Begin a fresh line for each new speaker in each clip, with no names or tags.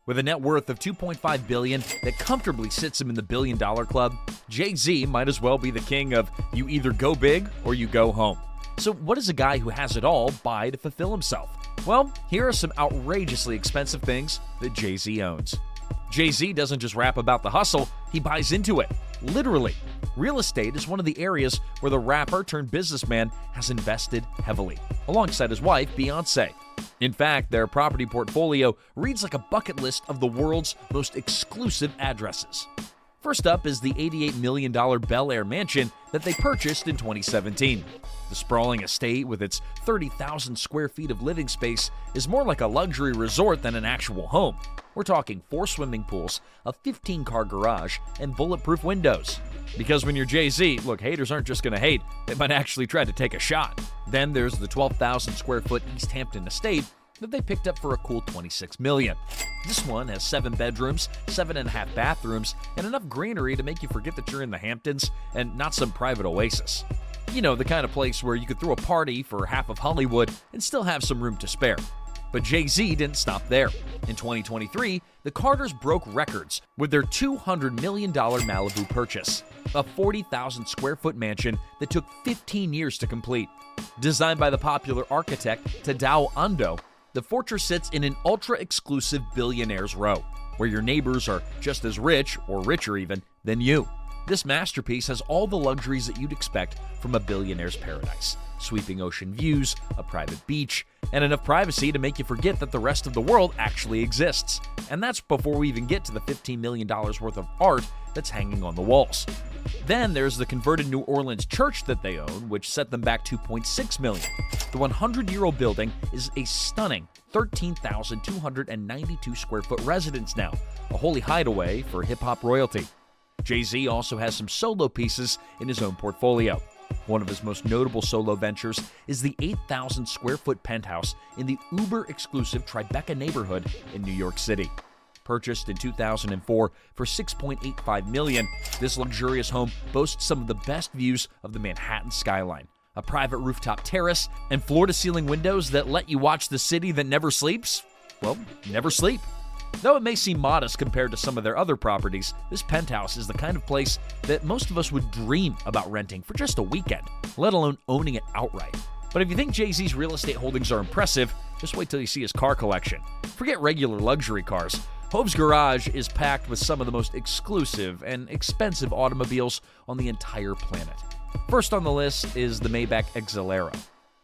With a net worth of $2.5 billion that comfortably sits him in the billion-dollar club, Jay-Z might as well be the king of you either go big or you go home. So what does a guy who has it all buy to fulfill himself? Well, here are some outrageously expensive things that Jay-Z owns. Jay-Z doesn't just rap about the hustle, he buys into it. Literally. Real estate is one of the areas where the rapper turned businessman has invested heavily, alongside his wife, Beyoncé. In fact, their property portfolio reads like a bucket list of the world's most exclusive addresses. First up is the $88 million Bel Air mansion that they purchased in 2017. The sprawling estate with its 30,000 square feet of living space is more like a luxury resort than an actual home. We're talking 4 swimming pools, a 15-car garage, and bulletproof windows. Because when you're Jay-Z, look, haters aren't just going to hate, they might actually try to take a shot. Then there's the 12,000 square foot East Hampton estate that they picked up for a cool $26 million. This one has 7 bedrooms, 7.5 bathrooms, and enough greenery to make you forget that you're in the Hamptons and not some private oasis. You know, the kind of place where you could throw a party for half of Hollywood and still have some room to spare. But Jay-Z didn't stop there. In 2023, the Carters broke records with their $200 million Malibu purchase, a 40,000 square foot mansion that took 15 years to complete. Designed by the popular architect Tadao Ando, the fortress sits in an ultra-exclusive billionaire's row, where your neighbors are just as rich, or richer even, than you. This masterpiece has all the luxuries that you'd expect from a billionaire's paradise. Sweeping ocean views, a private beach, and enough privacy to make you forget that the rest of the world actually exists. And that's before we even get to the $15 million worth of art that's hanging on the walls. Then there's the converted New Orleans church that they own, which set them back $2.6 million. The 100-year-old building is a stunning 13,292 square foot residence now, a holy hideaway for hip-hop royalty. Jay-Z also has some solo pieces in his own portfolio. One of his most notable solo ventures is the 8,000 square foot penthouse in the uber-exclusive Tribeca neighborhood in New York City. Purchased in 2004 for $6.85 million, this luxurious home boasts some of the best views of the Manhattan skyline, a private rooftop terrace, and floor-to-ceiling windows that let you watch the city that never sleeps. Well, never sleep. Though it may seem modest compared to some of their other properties, this penthouse is the kind of place that most of us would dream about renting for just a weekend, let alone owning it outright. But if you think Jay-Z's real estate holdings are impressive, just wait till you see his car collection. Forget regular luxury cars. Hove's garage is packed with some of the most exclusive and expensive automobiles on the entire planet. First on the list is the Maybach Exelero,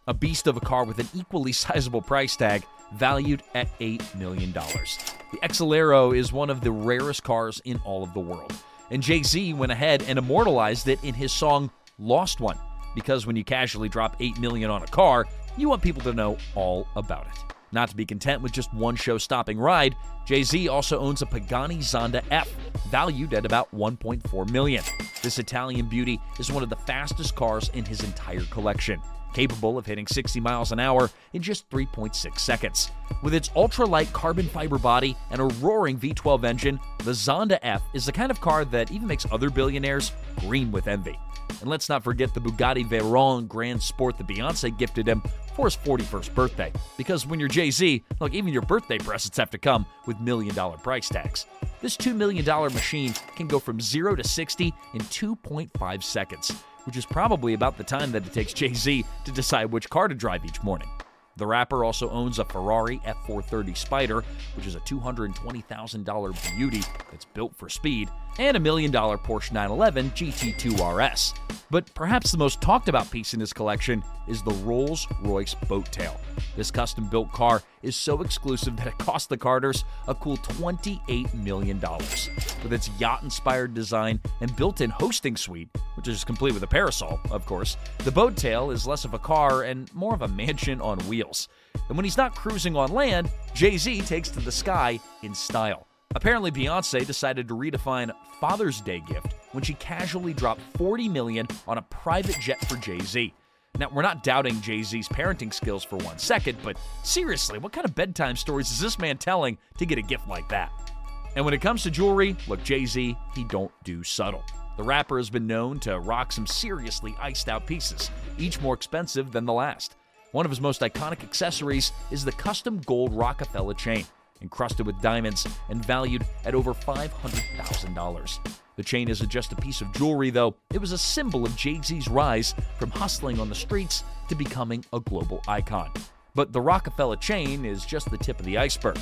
a beast of a car with an equally sizable price tag valued at $8 million. The Exelero is one of the rarest cars in all of the world, and Jay-Z went ahead and immortalized it in his song Lost One, because when you casually drop $8 million on a car, you want people to know all about it. Not to be content with just one show-stopping ride, Jay-Z also owns a Pagani Zonda F, valued at about $1.4 million. This Italian beauty is one of the fastest cars in his entire collection, capable of hitting 60 miles an hour in just 3.6 seconds. With its ultra-light carbon fiber body and a roaring V12 engine, the Zonda F is the kind of car that even makes other billionaires green with envy. And let's not forget the Bugatti Veyron Grand Sport that Beyoncé gifted him for his 41st birthday. Because when you're Jay-Z, look, even your birthday presents have to come with million-dollar price tags. This $2 million machine can go from 0 to 60 in 2.5 seconds, which is probably about the time that it takes Jay-Z to decide which car to drive each morning. The rapper also owns a Ferrari F430 Spider, which is a $220,000 beauty that's built for speed, and a $1 million Porsche 911 GT2 RS. But perhaps the most talked about piece in his collection is the Rolls-Royce Boattail. This custom-built car is so exclusive that it cost the Carters a cool $28 million. With its yacht-inspired design and built-in hosting suite, which is complete with a parasol, of course, the Boattail is less of a car and more of a mansion on wheels. And when he's not cruising on land, Jay-Z takes to the sky in style. Apparently, Beyoncé decided to redefine Father's Day gift when she casually dropped $40 million on a private jet for Jay-Z. Now, we're not doubting Jay-Z's parenting skills for 1 second, but seriously, what kind of bedtime stories is this man telling to get a gift like that? And when it comes to jewelry, look, Jay-Z, he don't do subtle. The rapper has been known to rock some seriously iced-out pieces, each more expensive than the last. One of his most iconic accessories is the custom gold Rockefeller chain. encrusted with diamonds and valued at over $500,000. The chain isn't just a piece of jewelry, though. It was a symbol of Jay-Z's rise from hustling on the streets to becoming a global icon. But the Rockefeller chain is just the tip of the iceberg.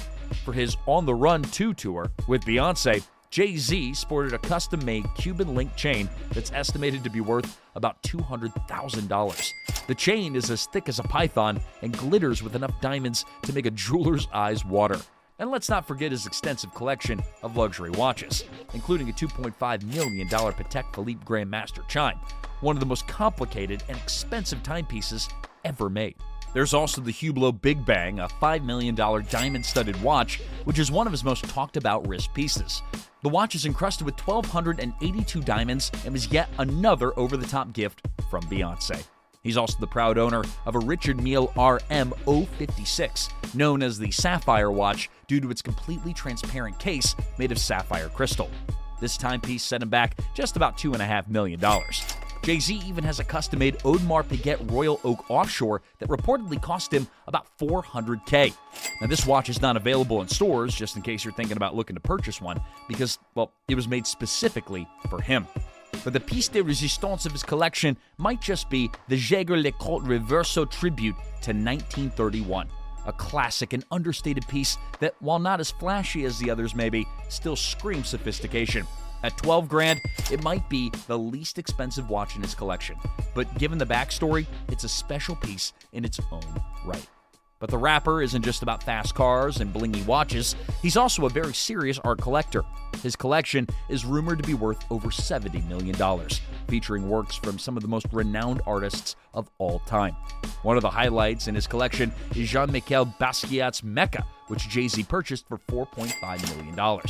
For his On the Run 2 tour with Beyoncé, Jay-Z sported a custom-made Cuban link chain that's estimated to be worth about $200,000. The chain is as thick as a python and glitters with enough diamonds to make a jeweler's eyes water. And let's not forget his extensive collection of luxury watches, including a $2.5 million Patek Philippe Grandmaster chime, one of the most complicated and expensive timepieces ever made. There's also the Hublot Big Bang, a $5 million diamond-studded watch, which is one of his most talked-about wrist pieces. The watch is encrusted with 1,282 diamonds and was yet another over-the-top gift from Beyoncé. He's also the proud owner of a Richard Mille RM 056, known as the Sapphire Watch due to its completely transparent case made of sapphire crystal. This timepiece set him back just about $2.5 million. Jay-Z even has a custom-made Audemars Piguet Royal Oak Offshore that reportedly cost him about $400K. Now, this watch is not available in stores, just in case you're thinking about looking to purchase one, because, well, it was made specifically for him. But the piece de resistance of his collection might just be the Jaeger-LeCoultre Reverso Tribute to 1931, a classic and understated piece that, while not as flashy as the others may be, still screams sophistication. At $12,000, it might be the least expensive watch in his collection, but given the backstory, it's a special piece in its own right. But the rapper isn't just about fast cars and blingy watches, he's also a very serious art collector. His collection is rumored to be worth over $70 million, featuring works from some of the most renowned artists of all time. One of the highlights in his collection is Jean-Michel Basquiat's Mecca, which Jay-Z purchased for $4.5 million.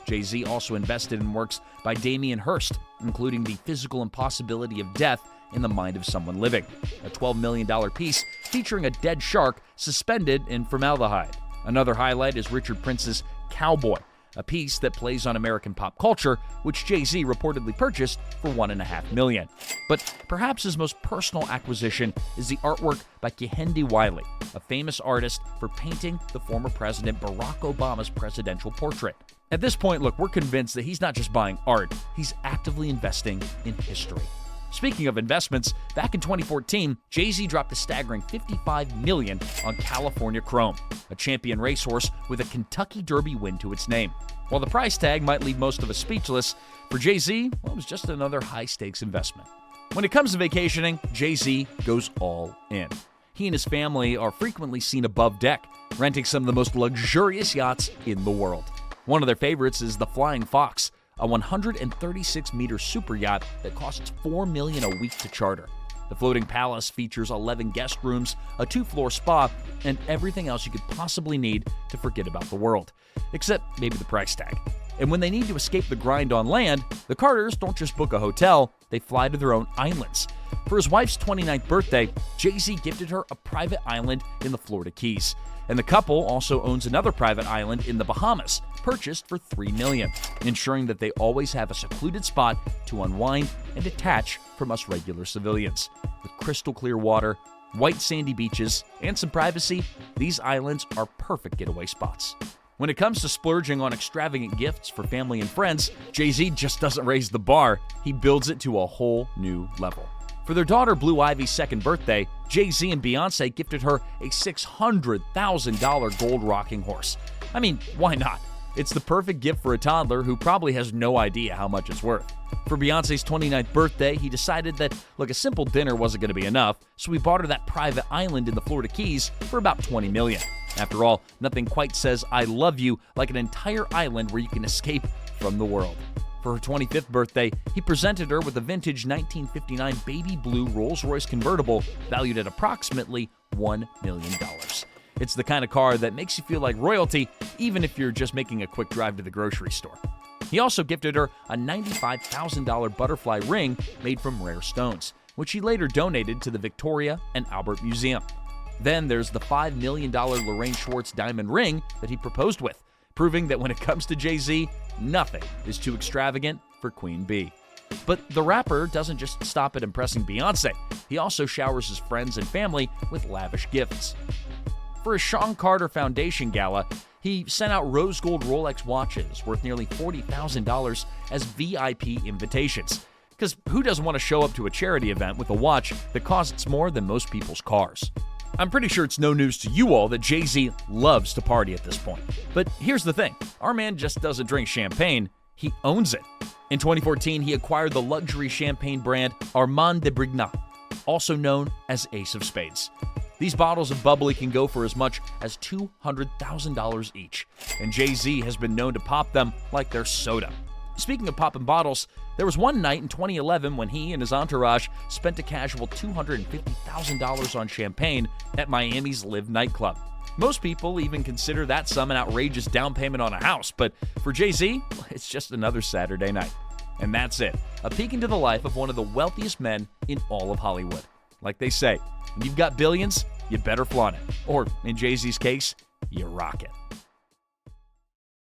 Jay-Z also invested in works by Damien Hirst, including The Physical Impossibility of Death in the Mind of Someone Living, a $12 million piece featuring a dead shark suspended in formaldehyde. Another highlight is Richard Prince's Cowboy, a piece that plays on American pop culture, which Jay-Z reportedly purchased for $1.5 million. But perhaps his most personal acquisition is the artwork by Kehinde Wiley, a famous artist for painting the former President Barack Obama's presidential portrait. At this point, look, we're convinced that he's not just buying art, he's actively investing in history. Speaking of investments, back in 2014, Jay-Z dropped a staggering $55 million on California Chrome, a champion racehorse with a Kentucky Derby win to its name. While the price tag might leave most of us speechless, for Jay-Z, well, it was just another high-stakes investment. When it comes to vacationing, Jay-Z goes all in. He and his family are frequently seen above deck, renting some of the most luxurious yachts in the world. One of their favorites is the Flying Fox, a 136-meter super yacht that costs $4 million a week to charter. The floating palace features 11 guest rooms, a 2-floor spa, and everything else you could possibly need to forget about the world, except maybe the price tag. And when they need to escape the grind on land, the Carters don't just book a hotel, they fly to their own islands. For his wife's 29th birthday, Jay-Z gifted her a private island in the Florida Keys. And the couple also owns another private island in the Bahamas, purchased for $3 million, ensuring that they always have a secluded spot to unwind and detach from us regular civilians. With crystal clear water, white sandy beaches, and some privacy, these islands are perfect getaway spots. When it comes to splurging on extravagant gifts for family and friends, Jay-Z just doesn't raise the bar, he builds it to a whole new level. For their daughter Blue Ivy's second birthday, Jay-Z and Beyoncé gifted her a $600,000 gold rocking horse. I mean, why not? It's the perfect gift for a toddler who probably has no idea how much it's worth. For Beyoncé's 29th birthday, he decided that, look, a simple dinner wasn't going to be enough, so he bought her that private island in the Florida Keys for about $20 million. After all, nothing quite says I love you like an entire island where you can escape from the world. For her 25th birthday, he presented her with a vintage 1959 baby blue Rolls-Royce convertible valued at approximately $1 million. It's the kind of car that makes you feel like royalty, even if you're just making a quick drive to the grocery store. He also gifted her a $95,000 butterfly ring made from rare stones, which he later donated to the Victoria and Albert Museum. Then there's the $5 million Lorraine Schwartz diamond ring that he proposed with, proving that when it comes to Jay-Z, nothing is too extravagant for Queen Bee. But the rapper doesn't just stop at impressing Beyoncé. He also showers his friends and family with lavish gifts. For his Sean Carter Foundation Gala, He sent out rose gold Rolex watches worth nearly $40,000 as VIP invitations. Because who doesn't want to show up to a charity event with a watch that costs more than most people's cars? I'm pretty sure it's no news to you all that Jay-Z loves to party at this point. But here's the thing, our man just doesn't drink champagne, he owns it. In 2014, he acquired the luxury champagne brand Armand de Brignac, also known as Ace of Spades. These bottles of bubbly can go for as much as $200,000 each, and Jay-Z has been known to pop them like they're soda. Speaking of popping bottles, there was one night in 2011 when he and his entourage spent a casual $250,000 on champagne at Miami's Live nightclub. Most people even consider that sum an outrageous down payment on a house, but for Jay-Z, it's just another Saturday night. And that's it, a peek into the life of one of the wealthiest men in all of Hollywood. Like they say, when you've got billions, you better flaunt it. Or, in Jay-Z's case, you rock it.